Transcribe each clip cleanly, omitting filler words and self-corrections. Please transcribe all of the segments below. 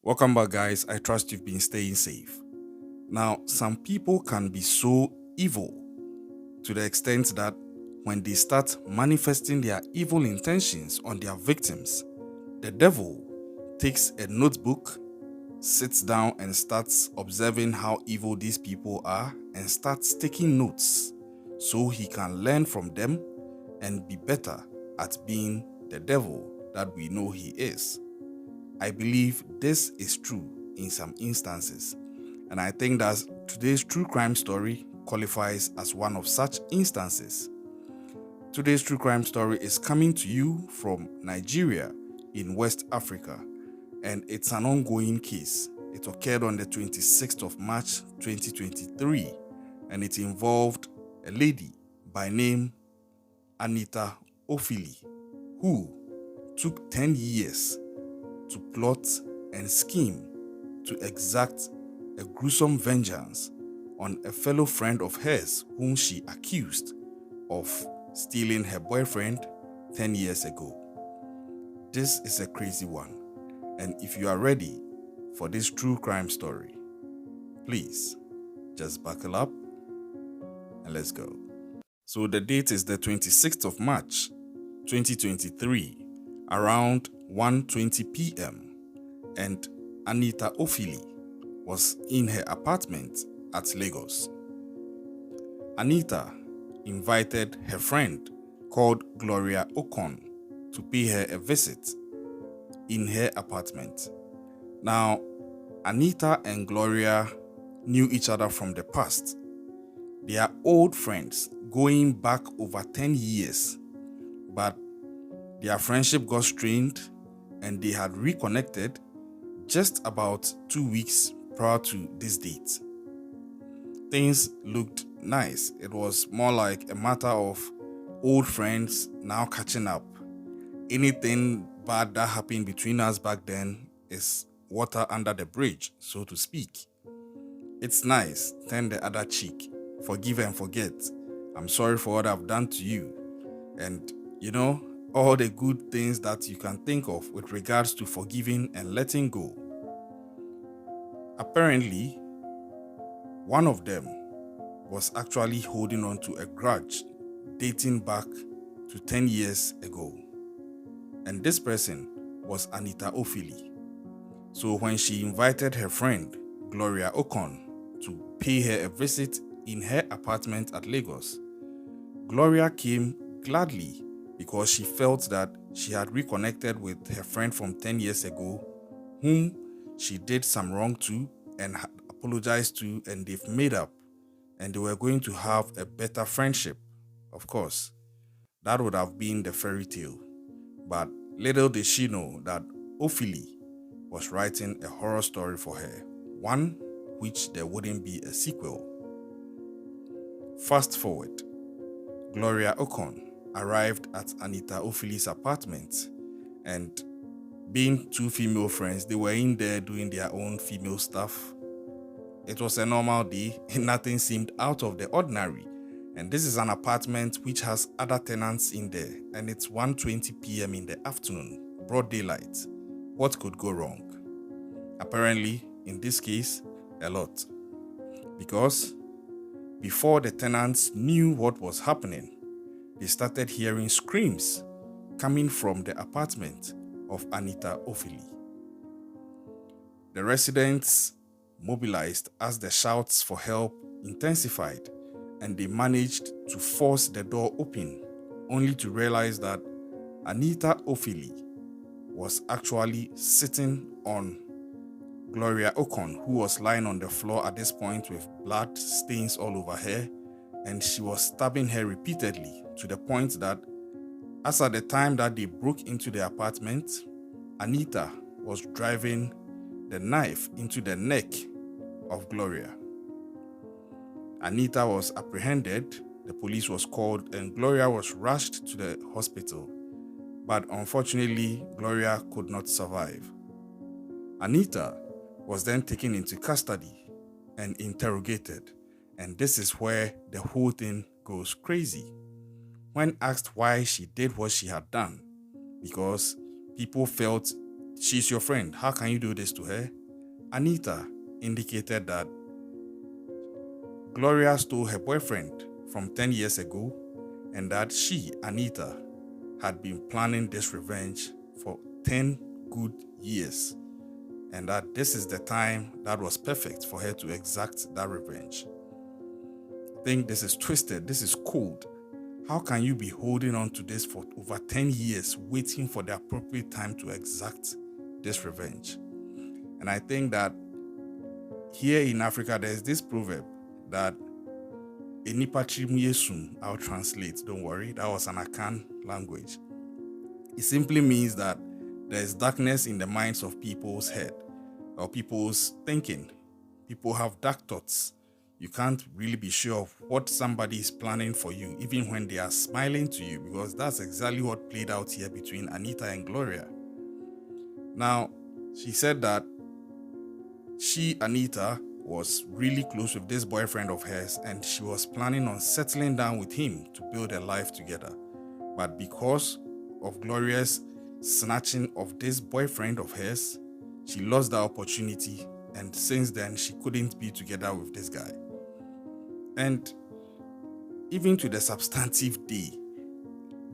Welcome back, guys. I trust you've been staying safe. Now, some people can be so evil to the extent that when they start manifesting their evil intentions on their victims, the devil takes a notebook, sits down, and starts observing how evil these people are and starts taking notes so he can learn from them and be better at being the devil that we know he is. I believe this is true in some instances, and I think that today's true crime story qualifies as one of such instances. Today's true crime story is coming to you from Nigeria in West Africa, and it's an ongoing case. It occurred on the 26th of March 2023, and it involved a lady by name Anita Ophili, who took 10 years to plot and scheme to exact a gruesome vengeance on a fellow friend of hers whom she accused of stealing her boyfriend 10 years ago. This is a crazy one, and if you are ready for this true crime story, please just buckle up and let's go. So the date is the 26th of March 2023, around 1:20 p.m., and Anita Ophili was in her apartment at Lagos. Anita invited her friend called Gloria Okon to pay her a visit in her apartment. Now, Anita and Gloria knew each other from the past. They are old friends going back over 10 years, but their friendship got strained and they had reconnected just about 2 weeks prior to this date. Things looked nice. It was more like a matter of old friends now catching up. Anything bad that happened between us back then is water under the bridge, so to speak. It's nice. Turn the other cheek. Forgive and forget. I'm sorry for what I've done to you. And, all the good things that you can think of with regards to forgiving and letting go. Apparently, one of them was actually holding on to a grudge dating back to 10 years ago. And this person was Anita Ophili. So when she invited her friend, Gloria Okon, to pay her a visit in her apartment at Lagos, Gloria came gladly because she felt that she had reconnected with her friend from 10 years ago, whom she did some wrong to and had apologized to, and they've made up, and they were going to have a better friendship. Of course, that would have been the fairy tale. But little did she know that Ophili was writing a horror story for her, one which there wouldn't be a sequel. Fast forward, Gloria Okon arrived at Anita Ophili's apartment, and being two female friends, they were in there doing their own female stuff. It was a normal day, and nothing seemed out of the ordinary. And this is an apartment which has other tenants in there, and it's 1:20 p.m. in the afternoon, broad daylight. What could go wrong? Apparently, in this case, a lot. Because before the tenants knew what was happening, they started hearing screams coming from the apartment of Anita Ophili. The residents mobilized as the shouts for help intensified, and they managed to force the door open, only to realize that Anita Ophili was actually sitting on Gloria Okon, who was lying on the floor at this point with blood stains all over her, and she was stabbing her repeatedly to the point that, as at the time that they broke into the apartment, Anita was driving the knife into the neck of Gloria. Anita was apprehended, the police was called, and Gloria was rushed to the hospital. But unfortunately, Gloria could not survive. Anita was then taken into custody and interrogated, and this is where the whole thing goes crazy. When asked why she did what she had done, because people felt she's your friend. How can you do this to her? Anita indicated that Gloria stole her boyfriend from 10 years ago and that she, Anita, had been planning this revenge for 10 good years and that this is the time that was perfect for her to exact that revenge. I think this is twisted. This is cold. How can you be holding on to this for over 10 years, waiting for the appropriate time to exact this revenge? And I think that here in Africa, there's this proverb that Enipa Chimyesum, I'll translate, don't worry, that was an Akan language. It simply means that there's darkness in the minds of people's head or people's thinking. People have dark thoughts. You can't really be sure of what somebody is planning for you, even when they are smiling to you, because that's exactly what played out here between Anita and Gloria. Now, she said that she, Anita, was really close with this boyfriend of hers and she was planning on settling down with him to build a life together. But because of Gloria's snatching of this boyfriend of hers, she lost the opportunity, and since then she couldn't be together with this guy. And even to the substantive day,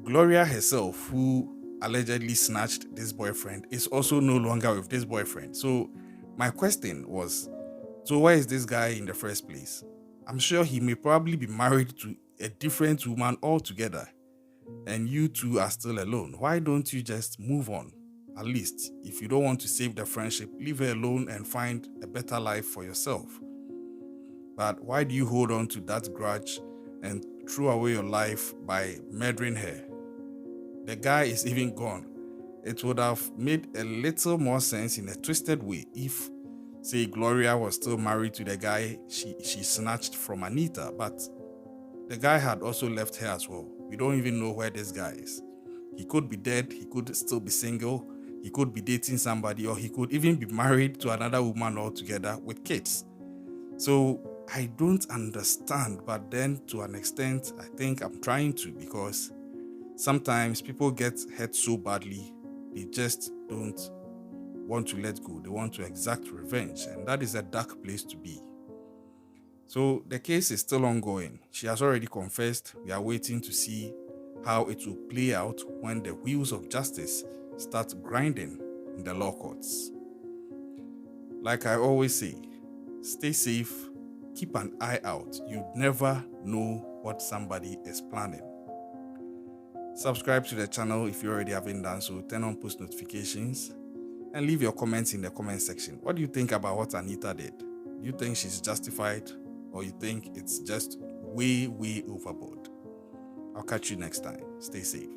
Gloria herself, who allegedly snatched this boyfriend, is also no longer with this boyfriend. So my question was, so where is this guy in the first place? I'm sure he may probably be married to a different woman altogether, and you two are still alone. Why don't you just move on? At least, if you don't want to save the friendship, leave her alone and find a better life for yourself. But why do you hold on to that grudge and throw away your life by murdering her? The guy is even gone. It would have made a little more sense in a twisted way if, say, Gloria was still married to the guy she snatched from Anita, but the guy had also left her as well. We don't even know where this guy is. He could be dead, he could still be single, he could be dating somebody, or he could even be married to another woman altogether with kids. So I don't understand, but then to an extent, I think I'm trying to, because sometimes people get hurt so badly, they just don't want to let go. They want to exact revenge, and that is a dark place to be. So the case is still ongoing. She has already confessed. We are waiting to see how it will play out when the wheels of justice start grinding in the law courts. Like I always say, stay safe, keep an eye out. You never know what somebody is planning. Subscribe to the channel if you already haven't done so. Turn on post notifications and leave your comments in the comment section. What do you think about what Anita did? Do you think she's justified, or you think it's just way overboard? I'll catch you next time. Stay safe.